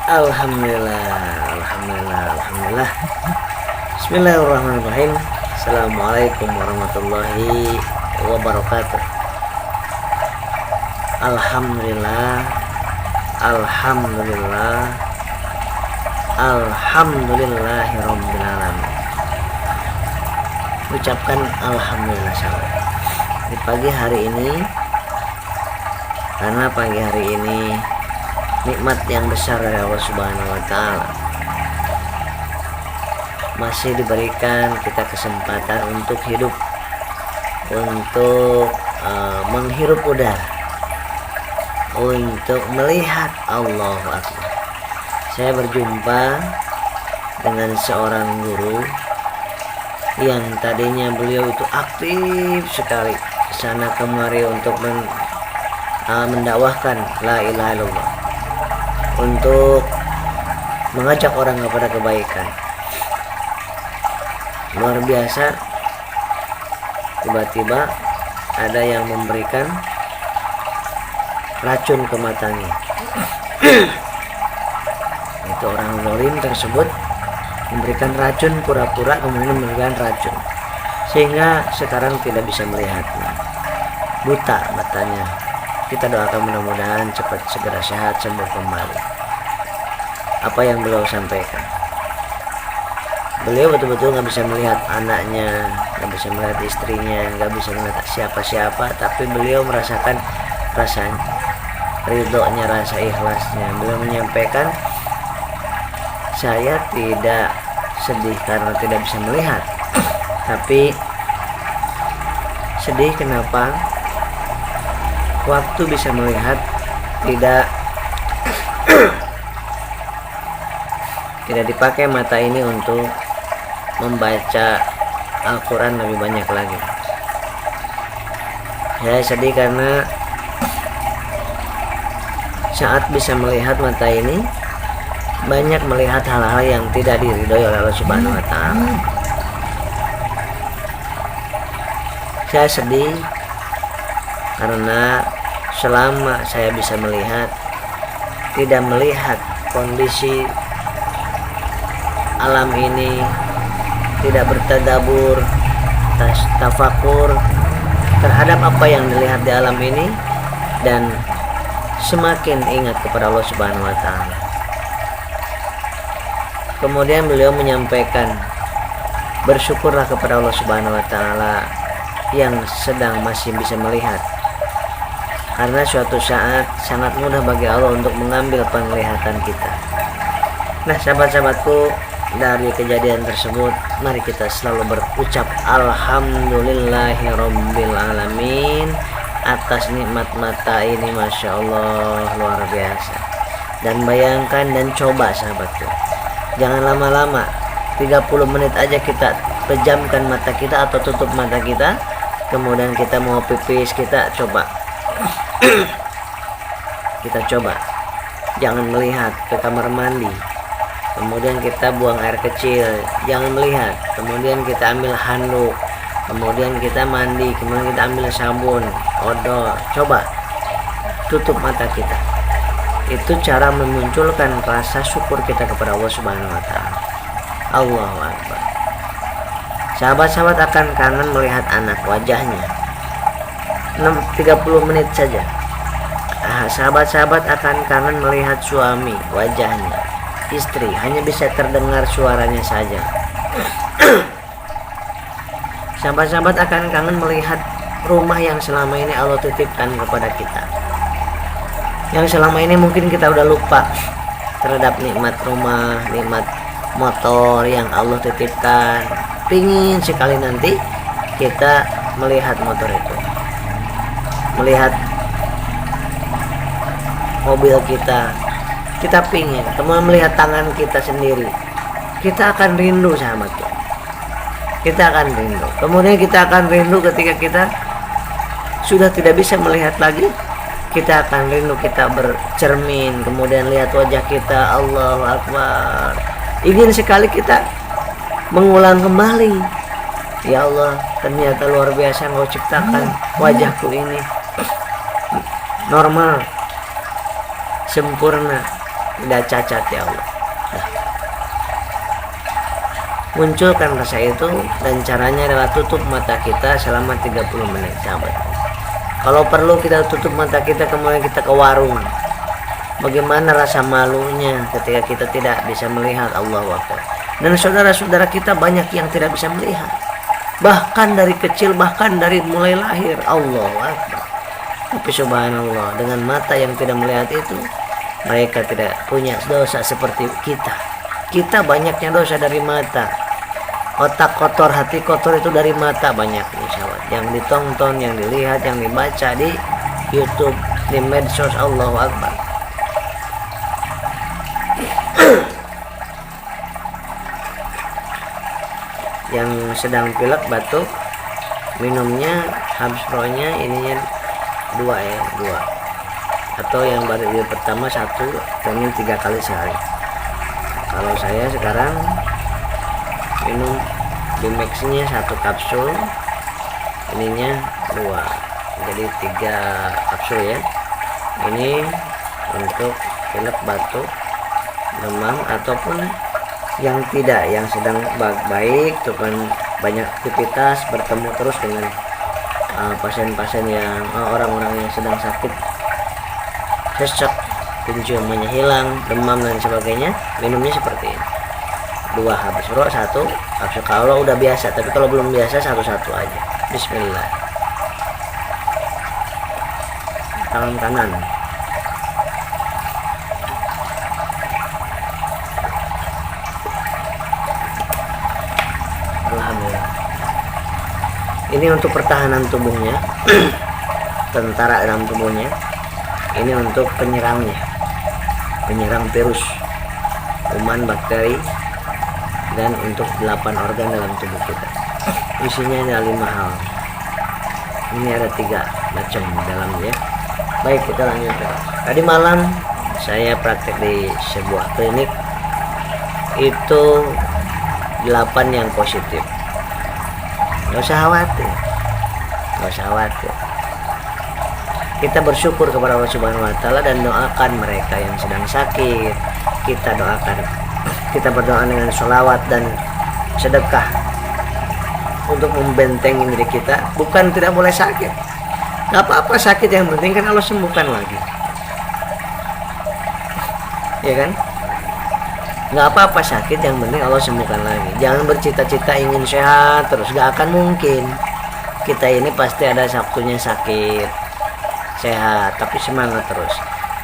Alhamdulillah, alhamdulillah, alhamdulillah. Bismillahirrahmanirrahim. Assalamualaikum warahmatullahi wabarakatuh. Alhamdulillah, alhamdulillah, alhamdulillahirabbil alamin. Ucapkan alhamdulillah sahabat di pagi hari ini, karena pagi hari ini nikmat yang besar dari Allah Subhanahu wa Ta'ala. Masih diberikan kita kesempatan untuk hidup, untuk menghirup udara, untuk melihat Allahu Akbar. Saya berjumpa dengan seorang guru yang tadinya beliau itu aktif sekali kesana kemari untuk mendakwahkan la ilaha illallah, untuk mengajak orang kepada kebaikan. Luar biasa, tiba-tiba ada yang memberikan racun ke matanya. Itu orang zalim tersebut memberikan racun, pura-pura kemudian memberikan racun, sehingga sekarang tidak bisa melihatnya, buta matanya. Kita doakan mudah-mudahan cepat segera sehat, sembuh kembali. Apa yang beliau sampaikan, beliau betul-betul nggak bisa melihat anaknya, nggak bisa melihat istrinya, nggak bisa melihat siapa-siapa, tapi beliau merasakan rasa ridhonya, rasa ikhlasnya. Beliau menyampaikan, saya tidak sedih karena tidak bisa melihat, tapi sedih kenapa waktu bisa melihat tidak dipakai mata ini untuk membaca Al-Quran lebih banyak lagi. Saya sedih karena saat bisa melihat mata ini, banyak melihat hal-hal yang tidak diridhoi oleh Allah Subhanahu wa Ta'ala. Saya sedih karena selama saya bisa melihat, tidak melihat kondisi alam ini, tidak bertadabur, tafakur terhadap apa yang dilihat di alam ini, dan semakin ingat kepada Allah Subhanahu wa Ta'ala. Kemudian beliau menyampaikan, bersyukurlah kepada Allah Subhanahu wa Ta'ala yang sedang masih bisa melihat, karena suatu saat sangat mudah bagi Allah untuk mengambil penglihatan kita. Nah, sahabat-sahabatku, dari kejadian tersebut mari kita selalu berucap alhamdulillahirabbil alamin atas nikmat mata ini. Masya Allah, luar biasa. Dan bayangkan dan coba sahabatku, jangan lama-lama, 30 menit aja kita pejamkan mata kita atau tutup mata kita, kemudian kita mau pipis, kita coba jangan melihat ke kamar mandi, kemudian kita buang air kecil, jangan melihat, kemudian kita ambil handuk, kemudian kita mandi, kemudian kita ambil sabun, odol, coba tutup mata kita. Itu cara memunculkan rasa syukur kita kepada Allah Subhanahu wa Ta'ala. Allahu Akbar. Sahabat-sahabat akan kangen melihat anak wajahnya 30 menit saja. Sahabat-sahabat akan kangen melihat suami wajahnya, istri hanya bisa terdengar suaranya saja. Sahabat-sahabat akan kangen melihat rumah yang selama ini Allah titipkan kepada kita, yang selama ini mungkin kita udah lupa terhadap nikmat rumah, nikmat motor yang Allah titipkan. Pingin sekali nanti kita melihat motor itu, melihat mobil kita pingin, kemudian melihat tangan kita sendiri, kita akan rindu sahabatku, kita akan rindu. Kemudian kita akan rindu ketika kita sudah tidak bisa melihat lagi, kita akan rindu kita bercermin, kemudian lihat wajah kita. Allahu Akbar. Ingin sekali kita mengulang kembali, ya Allah, ternyata luar biasa Engkau ciptakan wajahku ini, normal, sempurna, tidak cacat ya Allah. Munculkan rasa itu, dan caranya adalah tutup mata kita selama 30 menit sahabat. Kalau perlu kita tutup mata kita, kemudian kita ke warung. Bagaimana rasa malunya ketika kita tidak bisa melihat. Allahu Akbar. Dan saudara-saudara kita banyak yang tidak bisa melihat, bahkan dari kecil, bahkan dari mulai lahir. Allahu Akbar. Tapi subhanallah, dengan mata yang tidak melihat itu, mereka tidak punya dosa seperti kita. Kita banyaknya dosa dari mata. Otak kotor, hati kotor itu dari mata banyak nih sahabat. Yang ditonton, yang dilihat, yang dibaca di YouTube, di medsos. Allahu Akbar. Yang sedang pilek batuk, minumnya habis rohnya ininya 2 ya, 2. Atau yang baru pertama 1, mungkin 3 kali sehari. Kalau saya sekarang minum Bimax-nya 1 kapsul, ininya 2, jadi 3 kapsul ya. Ini untuk pilek, batuk, demam, ataupun yang tidak, yang sedang baik tuh kan, banyak aktivitas, bertemu terus dengan pasien-pasien yang orang-orang yang sedang sakit, sesek, penciumannya hilang, demam dan sebagainya, minumnya seperti ini. 2 habis roh, 1 kapsul kalau udah biasa. Tapi kalau belum biasa, 1-1 aja. Bismillah. Tangan kanan. Alhamdulillah. Ini untuk pertahanan tubuhnya, tentara dalam tubuhnya. Ini untuk penyerangnya, penyerang virus, kuman, bakteri, dan untuk 8 organ dalam tubuh kita. Isinya ada 5 hal. Ini ada 3 macam dalamnya. Baik, kita lanjut. Tadi malam saya praktek di sebuah klinik, itu 8 yang positif. Gak usah khawatir, gak usah khawatir. Kita bersyukur kepada Allah Subhanahu Wa Taala dan doakan mereka yang sedang sakit. Kita doakan, kita berdoa dengan sholawat dan sedekah untuk membentengi diri kita. Bukan tidak boleh sakit, gak apa-apa sakit, yang penting kan Allah sembuhkan lagi, ya kan? Gak apa-apa sakit, yang penting Allah sembuhkan lagi. Jangan bercita-cita ingin sehat terus, gak akan mungkin. Kita ini pasti ada waktunya sakit, sehat, tapi semangat terus.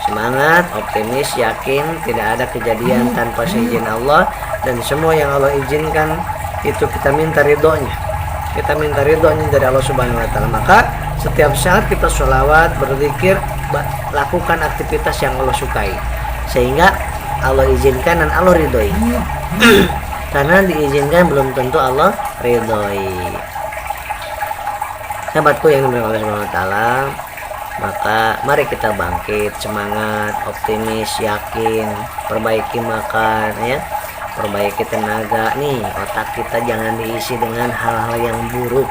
Semangat, optimis, yakin tidak ada kejadian tanpa seizin Allah, dan semua yang Allah izinkan itu kita minta ridhonya. Kita minta ridhonya dari Allah Subhanahu Wa Taala. Maka setiap saat kita sholawat, berzikir, lakukan aktivitas yang Allah sukai, sehingga Allah izinkan dan Allah ridhoi. Karena diizinkan belum tentu Allah ridhoi. Sahabatku yang dimuliakan Allah Subhanahu Wa Taala, maka mari kita bangkit, semangat, optimis, yakin, perbaiki makan ya, perbaiki tenaga nih. Otak kita jangan diisi dengan hal-hal yang buruk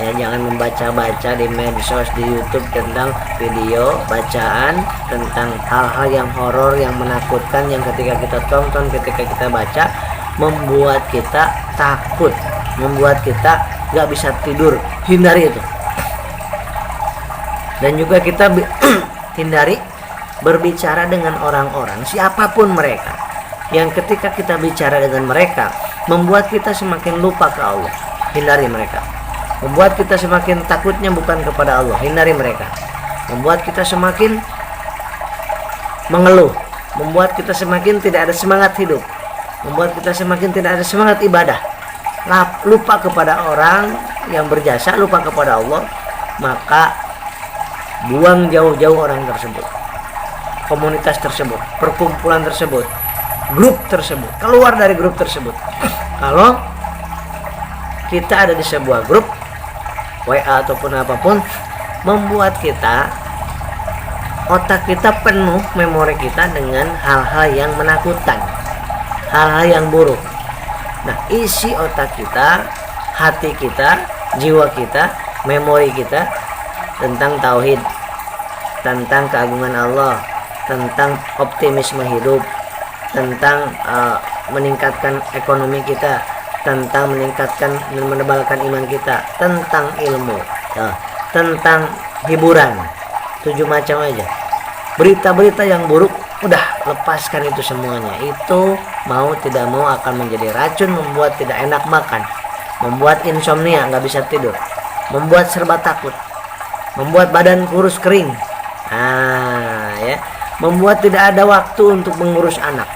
ya. Jangan membaca-baca di medsos, di YouTube tentang video bacaan tentang hal-hal yang horor, yang menakutkan, yang ketika kita tonton, ketika kita baca, membuat kita takut, membuat kita gak bisa tidur. Hindari itu. Dan juga kita hindari berbicara dengan orang-orang, siapapun mereka, yang ketika kita bicara dengan mereka membuat kita semakin lupa ke Allah. Hindari mereka. Membuat kita semakin takutnya bukan kepada Allah. Hindari mereka. Membuat kita semakin mengeluh, membuat kita semakin tidak ada semangat hidup, membuat kita semakin tidak ada semangat ibadah, lupa kepada orang yang berjasa, lupa kepada Allah. Maka buang jauh-jauh orang tersebut, komunitas tersebut, perkumpulan tersebut, grup tersebut. Keluar dari grup tersebut. Kalau kita ada di sebuah grup WA ataupun apapun, membuat kita, otak kita penuh, memori kita dengan hal-hal yang menakutkan, hal-hal yang buruk. Nah, isi otak kita, hati kita, jiwa kita, memori kita tentang tauhid, tentang keagungan Allah, tentang optimisme hidup, tentang meningkatkan ekonomi kita, tentang meningkatkan dan menebalkan iman kita, tentang ilmu, tentang hiburan, 7 macam aja. Berita-berita yang buruk, udah lepaskan itu semuanya. Itu mau tidak mau akan menjadi racun, membuat tidak enak makan, membuat insomnia, nggak bisa tidur, membuat serba takut, membuat badan kurus kering, ya, membuat tidak ada waktu untuk mengurus anak,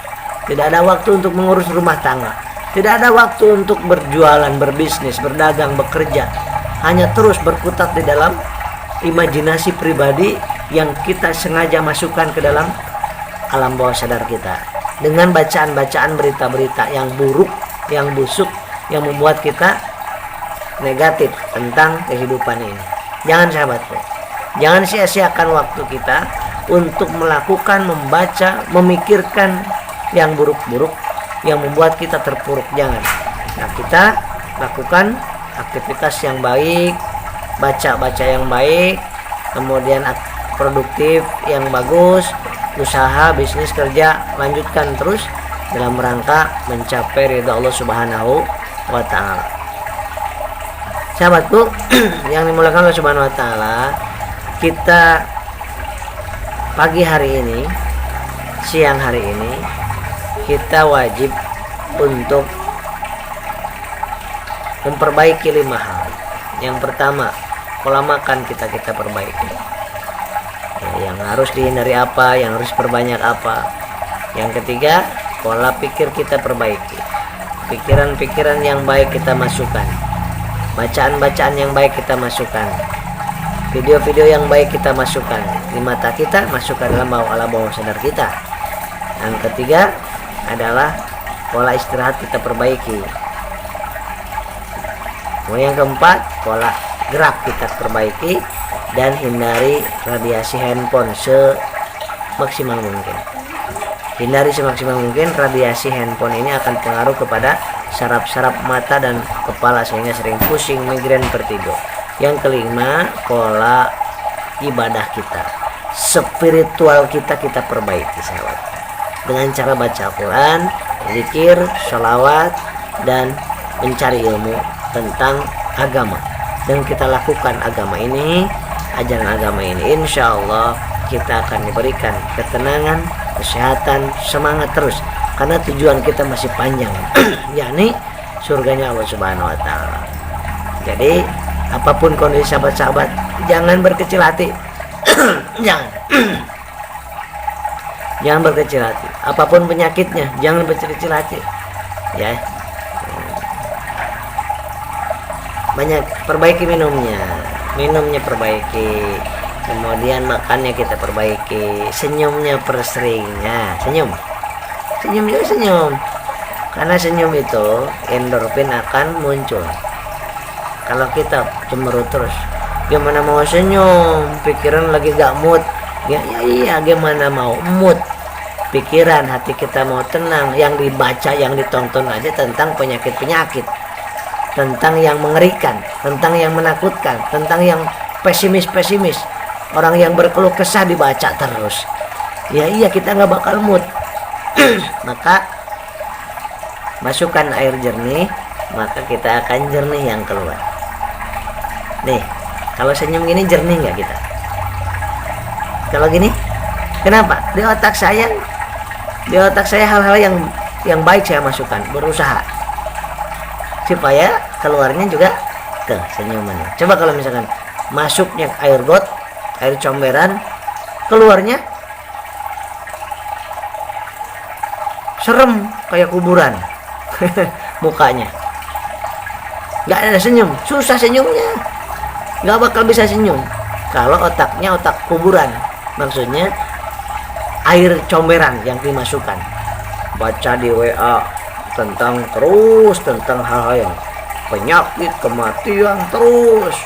tidak ada waktu untuk mengurus rumah tangga, tidak ada waktu untuk berjualan, berbisnis, berdagang, bekerja. Hanya terus berkutat di dalam imajinasi pribadi yang kita sengaja masukkan ke dalam alam bawah sadar kita dengan bacaan-bacaan berita-berita yang buruk, yang busuk, yang membuat kita negatif tentang kehidupan ini. Jangan sahabatku, jangan sia-siakan waktu kita untuk melakukan, membaca, memikirkan yang buruk-buruk yang membuat kita terpuruk. Jangan. Nah, kita lakukan aktivitas yang baik, baca-baca yang baik, kemudian produktif yang bagus, usaha, bisnis, kerja, lanjutkan terus dalam rangka mencapai ridha Allah Subhanahu wa taala. Sahabatku yang dimuliakan Allah Subhanahu wa taala, kita pagi hari ini, siang hari ini, kita wajib untuk memperbaiki 5 hal. Yang pertama, pola makan kita perbaiki. Yang harus dihindari apa, yang harus perbanyak apa. Yang ketiga, pola pikir kita perbaiki. Pikiran-pikiran yang baik kita masukkan. Bacaan-bacaan yang baik kita masukkan. Video-video yang baik kita masukkan di mata kita, masukkan dalam alam bawah sadar kita. Yang ketiga adalah pola istirahat kita perbaiki. Yang keempat, pola gerak kita perbaiki, dan hindari radiasi handphone semaksimal mungkin. Hindari semaksimal mungkin. Radiasi handphone ini akan pengaruh kepada saraf-saraf mata dan kepala sehingga sering pusing, migrain, vertigo. Yang kelima, pola ibadah kita, spiritual kita perbaiki sahabat, dengan cara baca Al-Quran, zikir, sholawat, dan mencari ilmu tentang agama. Dan kita lakukan agama ini, ajaran agama ini, insya Allah kita akan diberikan ketenangan, kesehatan, semangat terus, karena tujuan kita masih panjang yakni surganya Allah Subhanahu wa taala. Jadi apapun kondisi sahabat-sahabat, jangan berkecil hati. Jangan berkecil hati. Apapun penyakitnya, jangan berkecil hati, ya. Banyak perbaiki minumnya perbaiki, kemudian makannya kita perbaiki, senyumnya perseringnya, senyum juga senyum, karena senyum itu endorfin akan muncul. Kalau kita cemberut terus, gimana mau senyum, pikiran lagi gak mood, iya gimana mau mood, pikiran hati kita mau tenang. Yang dibaca, yang ditonton aja tentang penyakit-penyakit, tentang yang mengerikan, tentang yang menakutkan, tentang yang pesimis, orang yang berkeluh kesah dibaca terus. Iya kita nggak bakal mood. Maka masukkan air jernih, maka kita akan jernih yang keluar. Nih, kalau senyum gini jernih nggak kita? Kalau gini, kenapa? Di otak saya hal-hal yang baik saya masukkan, berusaha supaya keluarnya juga ke senyuman. Coba kalau misalkan masuknya air got, air comberan, keluarnya serem kayak kuburan. Mukanya nggak ada senyum, susah senyumnya, nggak bakal bisa senyum kalau otaknya otak kuburan. Maksudnya air comberan yang dimasukkan, baca di WA tentang hal-hal yang penyakit, kematian terus.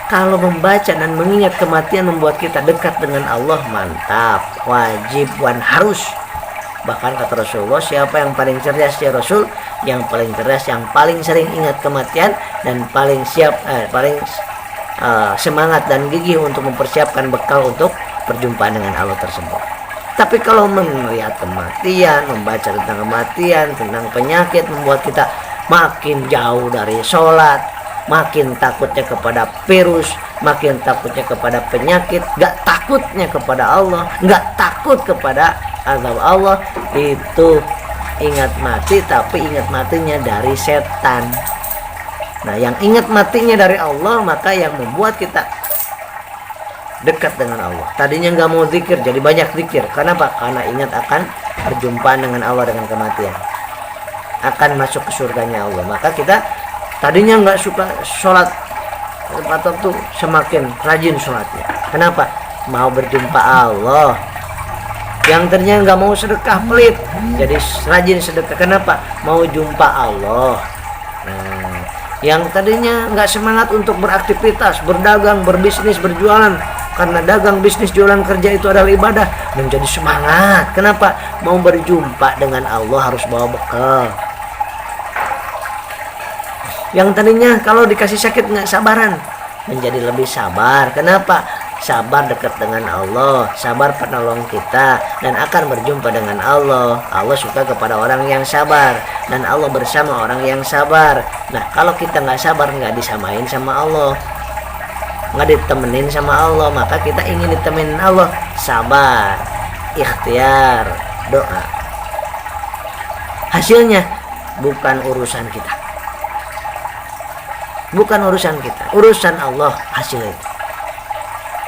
Kalau membaca dan mengingat kematian membuat kita dekat dengan Allah, mantap, wajib, harus. Bahkan kata Rasulullah, siapa yang paling cerdas ya Rasul? Yang paling cerdas, yang paling sering ingat kematian, dan paling semangat dan gigih untuk mempersiapkan bekal untuk perjumpaan dengan Allah tersebut. Tapi kalau melihat kematian, membaca tentang kematian, tentang penyakit, membuat kita makin jauh dari sholat, makin takutnya kepada virus, makin takutnya kepada penyakit, gak takutnya kepada Allah, gak takut kepada azab Allah. Itu ingat mati, tapi ingat matinya dari setan. Nah, yang ingat matinya dari Allah, maka yang membuat kita dekat dengan Allah. Tadinya nggak mau zikir, jadi banyak zikir. Kenapa? Karena ingat akan perjumpaan dengan Allah dengan kematian, akan masuk ke surganya Allah. Maka kita tadinya nggak suka sholat, atau tuh semakin rajin sholatnya. Kenapa? Mau berjumpa Allah. Yang tadinya nggak mau sedekah, pelit, jadi rajin sedekah. Kenapa? Mau jumpa Allah. Nah, yang tadinya nggak semangat untuk beraktivitas, berdagang, berbisnis, berjualan, karena dagang, bisnis, jualan, kerja itu adalah ibadah, menjadi semangat. Kenapa? Mau berjumpa dengan Allah, harus bawa bekal. Yang tadinya kalau dikasih sakit nggak sabaran, menjadi lebih sabar. Kenapa? Sabar dekat dengan Allah, sabar penolong kita, dan akan berjumpa dengan Allah. Allah suka kepada orang yang sabar, dan Allah bersama orang yang sabar. Nah, kalau kita nggak sabar, nggak disamain sama Allah, nggak ditemenin sama Allah, maka kita ingin ditemenin Allah. Sabar, ikhtiar, doa. Hasilnya bukan urusan kita, bukan urusan kita, urusan Allah hasilnya.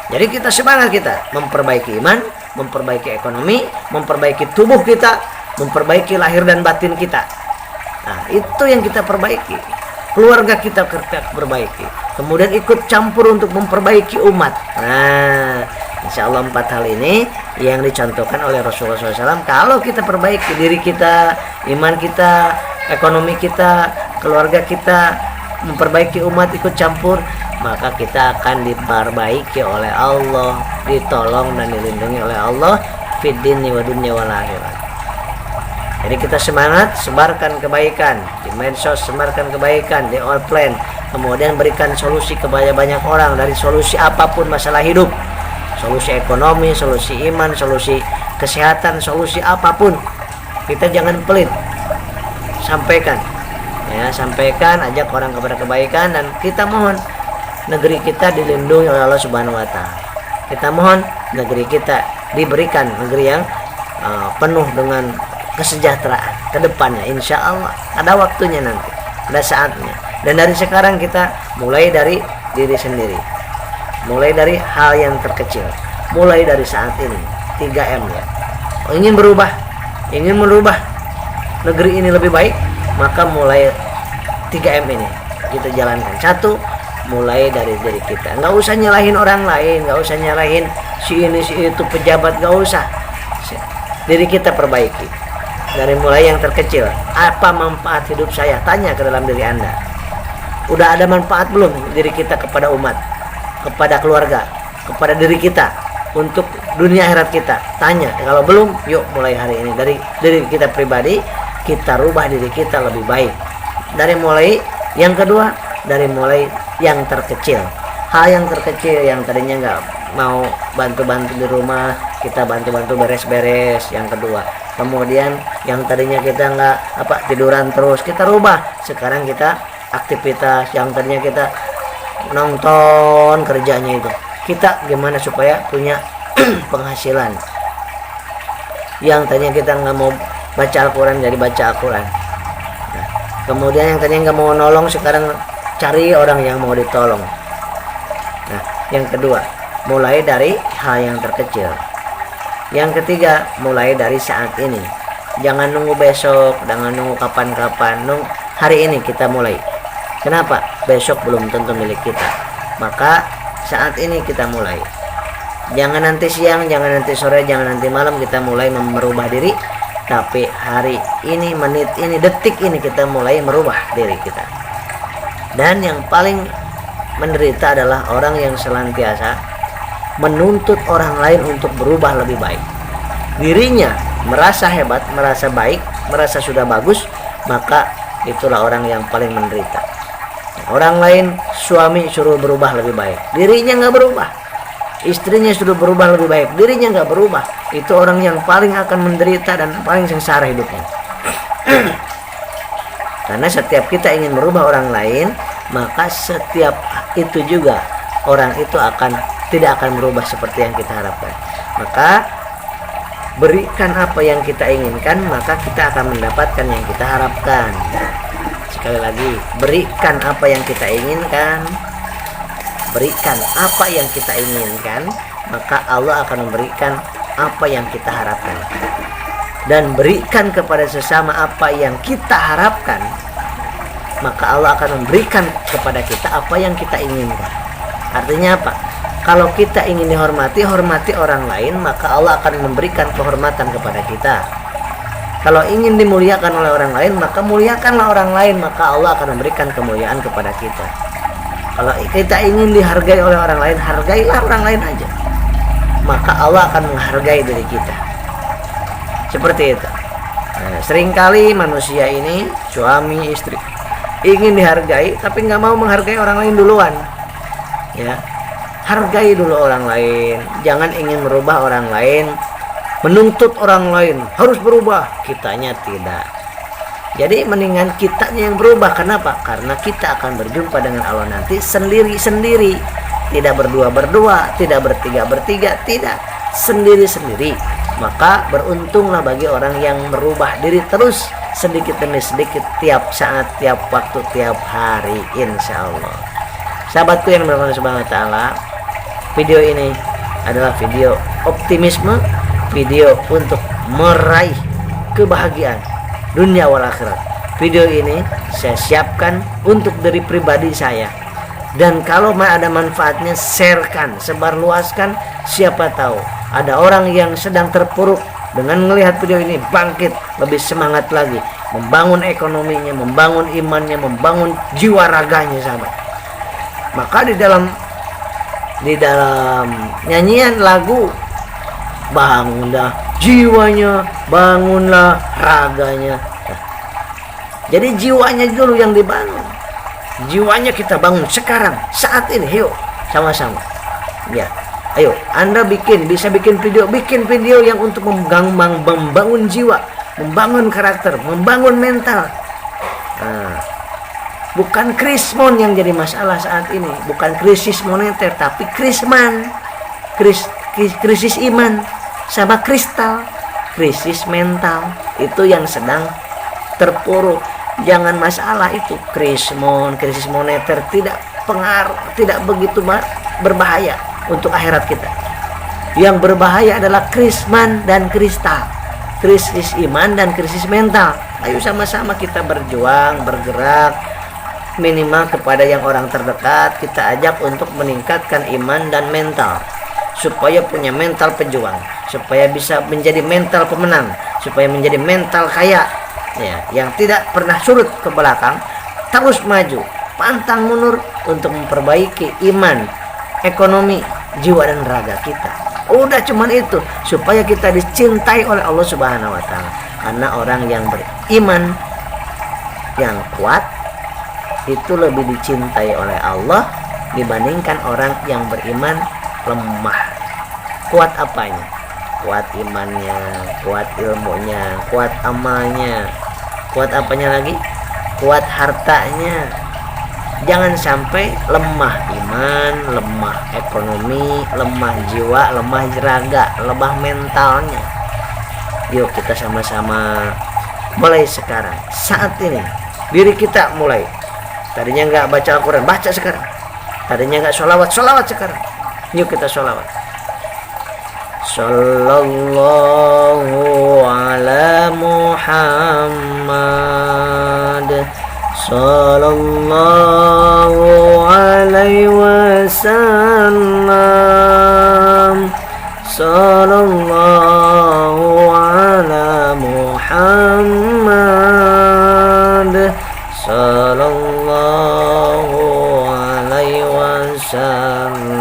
Jadi kita semangat, kita memperbaiki iman, memperbaiki ekonomi, memperbaiki tubuh kita, memperbaiki lahir dan batin kita. Nah, itu yang kita perbaiki. Keluarga kita perbaiki. Kemudian ikut campur untuk memperbaiki umat. Nah, insya Allah 4 hal ini yang dicontohkan oleh Rasulullah SAW. Kalau kita perbaiki diri kita, iman kita, ekonomi kita, keluarga kita, memperbaiki umat, ikut campur, maka kita akan diperbaiki oleh Allah, ditolong dan dilindungi oleh Allah fid dini wa dunya wal akhirat. Jadi kita semangat, sebarkan kebaikan di medsos, sebarkan kebaikan di all plan, kemudian berikan solusi kepada banyak orang dari solusi apapun masalah hidup, solusi ekonomi, solusi iman, solusi kesehatan, solusi apapun. Kita jangan pelit, sampaikan, ya, sampaikan, ajak orang kepada kebaikan, dan kita mohon negeri kita dilindungi oleh Allah Subhanahu wa Ta'ala. Kita mohon negeri kita diberikan negeri yang penuh dengan kesejahteraan ke depannya. Insya Allah ada waktunya nanti, ada saatnya. Dan dari sekarang kita mulai dari diri sendiri, mulai dari hal yang terkecil, mulai dari saat ini. 3M ya. Ingin berubah, ingin merubah negeri ini lebih baik, maka mulai 3M ini kita jalankan. 1, mulai dari diri kita. Nggak usah nyalahin orang lain, nggak usah nyalahin si ini si itu pejabat, nggak usah. Diri kita perbaiki dari mulai yang terkecil. Apa manfaat hidup saya? Tanya ke dalam diri Anda. Udah ada manfaat belum diri kita kepada umat, kepada keluarga, kepada diri kita, untuk dunia akhirat kita? Tanya. Kalau belum, yuk mulai hari ini dari diri kita pribadi, kita rubah diri kita lebih baik. Dari mulai yang kedua, dari mulai yang terkecil. Hal yang terkecil yang tadinya nggak mau bantu-bantu di rumah, kita bantu-bantu beres-beres. Yang kedua. Kemudian yang tadinya kita nggak tiduran terus, kita rubah. Sekarang kita aktivitas. Yang tadinya kita nonton kerjanya itu, kita gimana supaya punya penghasilan. Yang tadinya kita nggak mau baca Al-Quran, jadi baca Al-Quran. Nah, kemudian yang tadinya nggak mau nolong, sekarang cari orang yang mau ditolong. Nah, yang kedua, mulai dari hal yang terkecil. Yang ketiga, mulai dari saat ini. Jangan nunggu besok, jangan nunggu kapan-kapan. Hari ini kita mulai. Kenapa? Besok belum tentu milik kita. Maka saat ini kita mulai. Jangan nanti siang, jangan nanti sore, jangan nanti malam kita mulai merubah diri. Tapi hari ini, menit ini, detik ini kita mulai merubah diri kita. Dan yang paling menderita adalah orang yang senantiasa menuntut orang lain untuk berubah lebih baik. Dirinya merasa hebat, merasa baik, merasa sudah bagus, maka itulah orang yang paling menderita. Orang lain, suami suruh berubah lebih baik, dirinya nggak berubah. istrinya sudah berubah lebih baik, dirinya nggak berubah, itu orang yang paling akan menderita dan paling sengsara hidupnya. Karena setiap kita ingin merubah orang lain, maka setiap itu juga orang itu tidak akan berubah seperti yang kita harapkan. Maka berikan apa yang kita inginkan, maka kita akan mendapatkan yang kita harapkan. Sekali lagi, berikan apa yang kita inginkan, berikan apa yang kita inginkan, maka Allah akan memberikan apa yang kita harapkan. Dan berikan kepada sesama apa yang kita harapkan, maka Allah akan memberikan kepada kita apa yang kita inginkan. Artinya apa? Kalau kita ingin dihormati, hormati orang lain, maka Allah akan memberikan kehormatan kepada kita. Kalau ingin dimuliakan oleh orang lain, maka muliakanlah orang lain, maka Allah akan memberikan kemuliaan kepada kita. Kalau kita ingin dihargai oleh orang lain, hargailah orang lain aja, maka Allah akan menghargai diri kita. Seperti itu. Nah, seringkali manusia ini, suami istri, ingin dihargai tapi nggak mau menghargai orang lain duluan. Ya, hargai dulu orang lain. Jangan ingin merubah orang lain, menuntut orang lain harus berubah, kitanya tidak. Jadi mendingan kitanya yang berubah. Kenapa? Karena kita akan berjumpa dengan Allah nanti sendiri-sendiri, tidak berdua-berdua, tidak bertiga-bertiga, tidak, sendiri-sendiri. Maka beruntunglah bagi orang yang merubah diri terus sedikit demi sedikit, tiap saat, tiap waktu, tiap hari, insya Allah. Sahabatku yang bermanfaat Subhanahu wa ta'ala, video ini adalah video optimisme, video untuk meraih kebahagiaan dunia wal akhirat. Video ini saya siapkan untuk diri pribadi saya, dan kalau ada manfaatnya, sharekan, sebarluaskan. Siapa tahu ada orang yang sedang terpuruk dengan melihat video ini bangkit lebih semangat lagi, membangun ekonominya, membangun imannya, membangun jiwa raganya, sahabat. Maka di dalam nyanyian lagu, bangunlah jiwanya, bangunlah raganya. Jadi jiwanya dulu yang dibangun, jiwanya kita bangun sekarang, saat ini. Yuk sama-sama ya. Ayo, Anda bisa bikin video yang untuk membangun jiwa, membangun karakter, membangun mental. Nah, bukan krismon yang jadi masalah saat ini, bukan krisis moneter, tapi krisis iman sama kristal, krisis mental itu yang sedang terpuruk. Jangan masalah itu krisis moneter tidak begitu berbahaya untuk akhirat kita. Yang berbahaya adalah krisman dan kristal, krisis iman dan krisis mental. Ayo sama-sama kita berjuang, bergerak, minimal kepada yang orang terdekat kita ajak untuk meningkatkan iman dan mental, supaya punya mental pejuang, supaya bisa menjadi mental pemenang, supaya menjadi mental kaya ya, yang tidak pernah surut ke belakang, terus maju, pantang mundur untuk memperbaiki iman, ekonomi, jiwa dan raga kita. Udah cuman itu, supaya kita dicintai oleh Allah Subhanahu wa ta'ala. Karena orang yang beriman yang kuat itu lebih dicintai oleh Allah dibandingkan orang yang beriman lemah. Kuat apanya? Kuat imannya, kuat ilmunya, kuat amalnya, kuat apanya lagi? Kuat hartanya. Jangan sampai lemah iman, lemah ekonomi, lemah jiwa, lemah raga, lemah mentalnya. Yuk kita sama-sama mulai sekarang, saat ini. Diri kita mulai. Tadinya nggak baca Al-Quran, baca sekarang. Tadinya nggak sholawat, sholawat sekarang. Yuk kita sholawat. Sallallahu ala Muhammad, sallallahu alaihi wasallam, sallallahu ala Muhammad, sallallahu alaihi wasallam.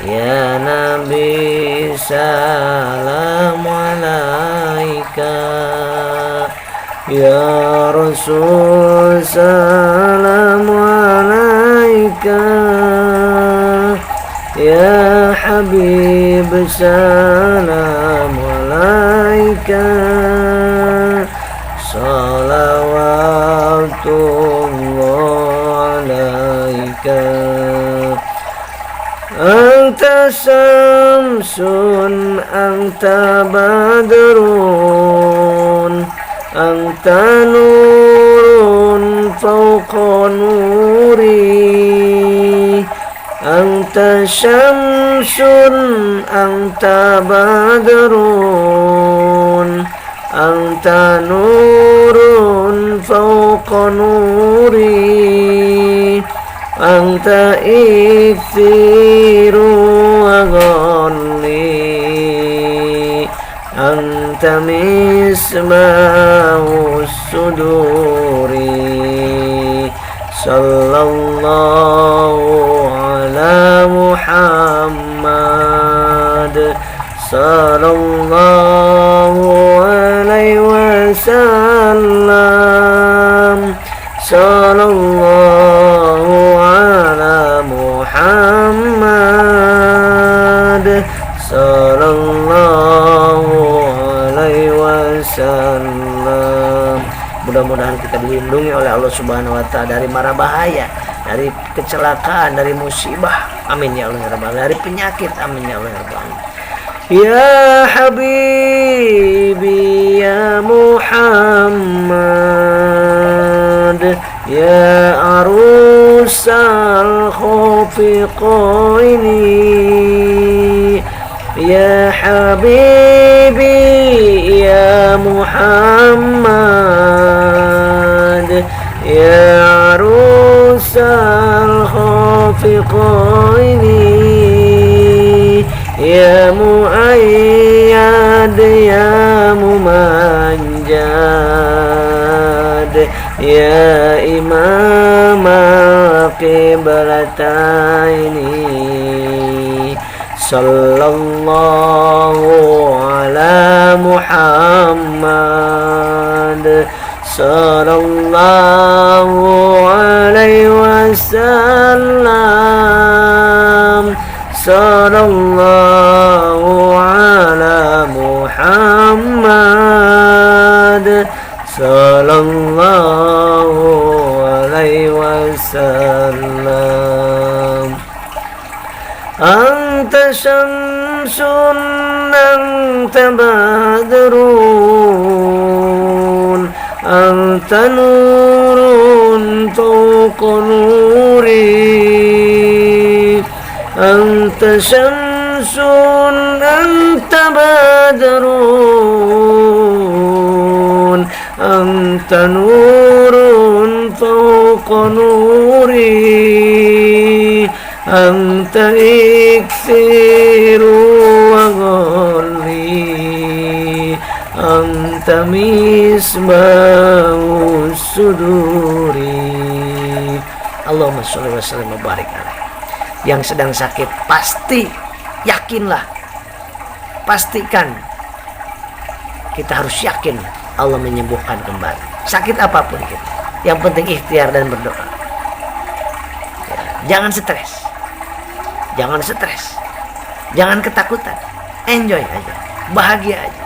Ya Nabi salam alaika, ya Rasul salam alaika, habib salam alaika salawatullah alaika anta samsun anta badrun anta nurun fawqa nuri anta syamsun anta badrun anta nurun fawqa nuri anta ikthiru wa ghalli anta misbahu suduri sallallahu ala Muhammad sallallahu alaihi wasallam sallallahu ala Muhammad sallallahu alaihi wasallam. Mudah-mudahan kita dilindungi oleh Allah Subhanahu wa taala dari mara bahaya, dari kecelakaan, dari musibah. Amin ya Allah ya Rabbal alamin. Dari penyakit. Amin ya Allah ya Rabbal alamin. Ya Habibi ya Muhammad ya arusal khafiqaini ya Habibi ya Muhammad ya arusal khafiqaini ya muayyad ya mumanjad ya imam qiblataini sallallahu ala Muhammad sallallahu alaihi wasallam sallallahu ala Muhammad sallallahu alaihi wasallam anta syamsun anta badrun anta nurun fawqa nuri anta syamsun anta badrun anta nurun fawqa nuri anta ikthiru wa ghalli anta misbahu suduri. Allahumma sholli wa sallim wa barik alaihi. Yang sedang sakit pasti yakinlah, pastikan, kita harus yakin Allah menyembuhkan kembali sakit apapun kita. Yang penting ikhtiar dan berdoa. Jangan stres, jangan ketakutan, enjoy aja, bahagia aja,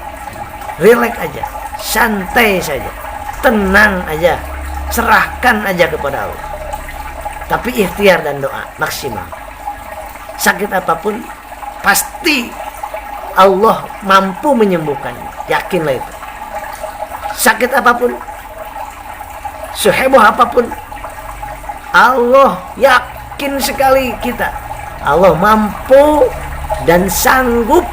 relax aja, santai saja, tenang aja, serahkan aja kepada Allah. Tapi ikhtiar dan doa maksimal. Sakit apapun pasti Allah mampu menyembuhkannya, yakinlah itu. Sakit apapun, seheboh apapun, Allah yakin sekali kita, Allah mampu dan sanggup,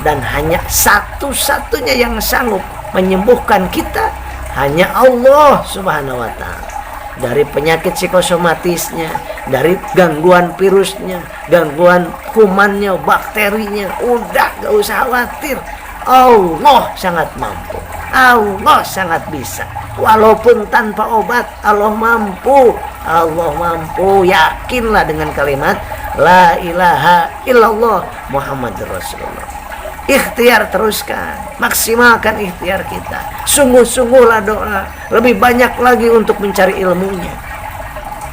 dan hanya satu-satunya yang sanggup menyembuhkan kita hanya Allah Subhanahu wa ta'ala. Dari penyakit psikosomatisnya, dari gangguan virusnya, gangguan kumannya, bakterinya, udah gak usah khawatir. Allah sangat mampu, Allah sangat bisa. Walaupun tanpa obat, Allah mampu. Allah mampu. Yakinlah dengan kalimat La ilaha illallah Muhammadur Rasulullah. Ikhtiar teruskan, maksimalkan ikhtiar kita. Sungguh-sungguhlah doa, lebih banyak lagi untuk mencari ilmunya.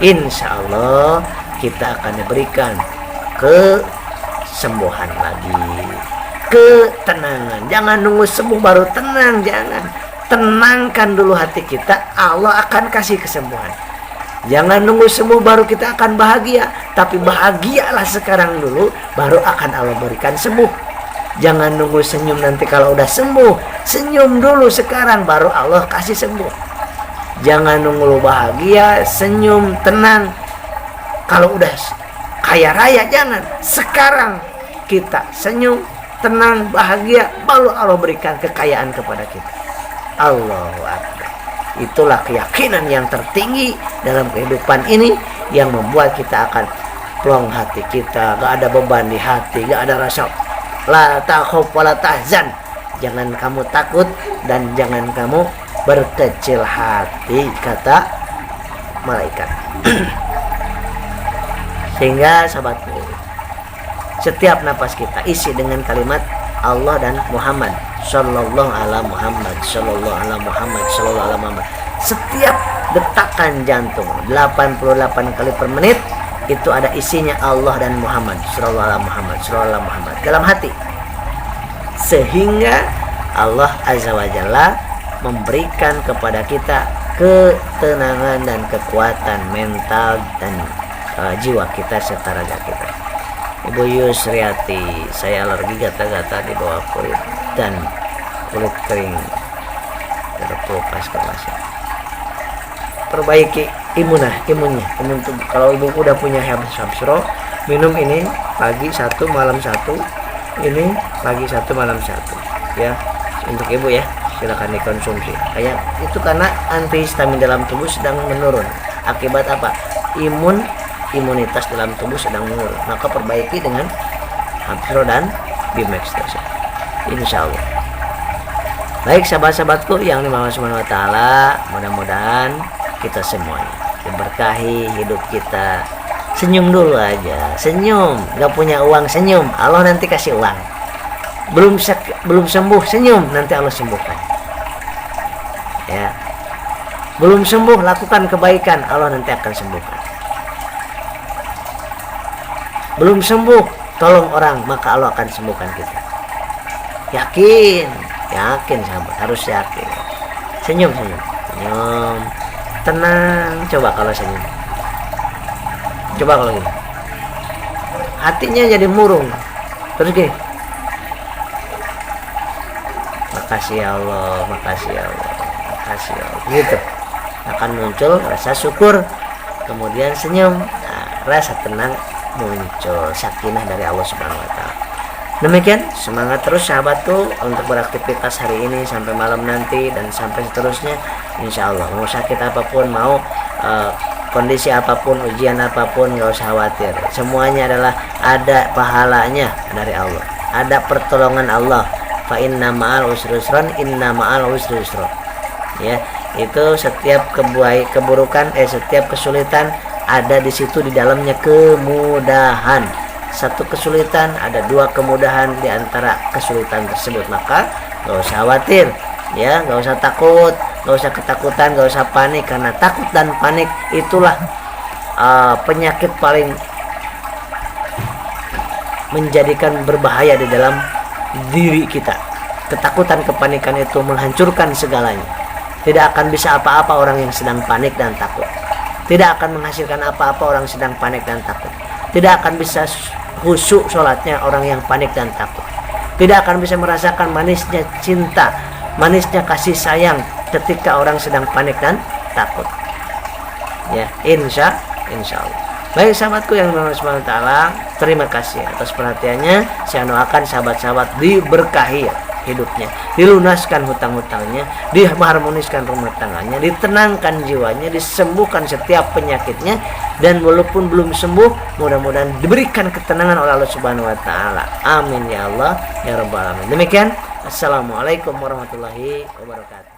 Insya Allah kita akan diberikan kesembuhan lagi, ketenangan. Jangan nunggu sembuh baru tenang, jangan. Tenangkan dulu hati kita, Allah akan kasih kesembuhan. Jangan nunggu sembuh baru kita akan bahagia, tapi bahagialah sekarang dulu, baru akan Allah berikan sembuh. Jangan nunggu senyum nanti kalau udah sembuh. Senyum dulu sekarang, baru Allah kasih sembuh. Jangan nunggu bahagia, senyum, tenang kalau udah kaya raya, jangan. Sekarang kita senyum, tenang, bahagia, baru Allah berikan kekayaan kepada kita. Allahu Akbar. Itulah keyakinan yang tertinggi dalam kehidupan ini, yang membuat kita akan plong hati kita, gak ada beban di hati, gak ada rasa la takhuf wala tahzan. Jangan kamu takut dan jangan kamu berkecil hati, kata malaikat. Sehingga sahabatku, setiap napas kita isi dengan kalimat Allah dan Muhammad Sallallahu ala Muhammad, Sallallahu ala Muhammad, Sallallahu ala Muhammad. Setiap detakan jantung 88 kali per menit itu ada isinya Allah dan Muhammad, Sallallahu ala Muhammad, Sallallahu ala Muhammad dalam hati. Sehingga Allah Azza wa Jalla memberikan kepada kita ketenangan dan kekuatan mental dan jiwa kita serta raga kita. Ibu Yusriati, saya alergi gata-gata di bawah kulit dan kulit kering terkelupas kemasnya. Perbaiki imun tubuh. Kalau ibu udah punya habsro, minum ini pagi 1 malam 1, ini pagi 1 malam 1 ya, untuk ibu ya, silakan dikonsumsi. Kayak itu karena antihistamin dalam tubuh sedang menurun. Akibat apa? Imunitas dalam tubuh sedang menurun. Maka perbaiki dengan Habsro dan Bimex tersebut, insya Allah. Baik sahabat-sahabatku yang dimaulah Subhanahu wa ta'ala, mudah-mudahan kita semuanya diberkahi hidup kita. Senyum dulu aja, senyum. Gak punya uang, senyum, Allah nanti kasih uang. Belum sembuh, senyum, nanti Allah sembuhkan ya. Belum sembuh, lakukan kebaikan, Allah nanti akan sembuhkan. Belum sembuh, tolong orang, maka Allah akan sembuhkan kita. Yakin sahabat, harus yakin. Senyum, tenang. Coba kalau senyum, coba kalau gini, hatinya jadi murung. Terus gini, makasih ya Allah, makasih ya Allah, makasih ya Allah, gitu akan muncul rasa syukur, kemudian senyum, rasa tenang muncul, sakinah dari Allah Subhanahu wa ta'ala. Demikian, semangat terus sahabatku untuk beraktivitas hari ini sampai malam nanti dan sampai seterusnya, insya Allah. Mau sakit apapun, mau kondisi apapun, ujian apapun, gak usah khawatir. Semuanya adalah ada pahalanya dari Allah, ada pertolongan Allah. Fa inna ma'al usri yusran, inna ma'al usri yusra. Ya, itu setiap keburukan, setiap kesulitan ada di situ, di dalamnya kemudahan. Satu kesulitan, ada 2 kemudahan di antara kesulitan tersebut. Maka gak usah khawatir ya, gak usah takut, gak usah ketakutan, gak usah panik, karena takut dan panik itulah penyakit paling menjadikan berbahaya di dalam diri kita. Ketakutan, kepanikan itu menghancurkan segalanya. Tidak akan bisa apa-apa orang yang sedang panik dan takut. Tidak akan menghasilkan apa-apa orang sedang panik dan takut. Tidak akan bisa khusyuk sholatnya orang yang panik dan takut. Tidak akan bisa merasakan manisnya cinta, manisnya kasih sayang ketika orang sedang panik dan takut. Ya, insya Allah. Baik sahabatku yang dimaulah Subhanahu wa ta'ala, terima kasih atas perhatiannya. Saya doakan sahabat-sahabat diberkahi hidupnya, dilunaskan hutang-hutangnya, diharmoniskan rumah tangganya, ditenangkan jiwanya, disembuhkan setiap penyakitnya, dan walaupun belum sembuh, mudah-mudahan diberikan ketenangan oleh Allah Subhanahu wa ta'ala. Amin ya Allah ya rabbal alamin. Demikian, assalamualaikum warahmatullahi wabarakatuh.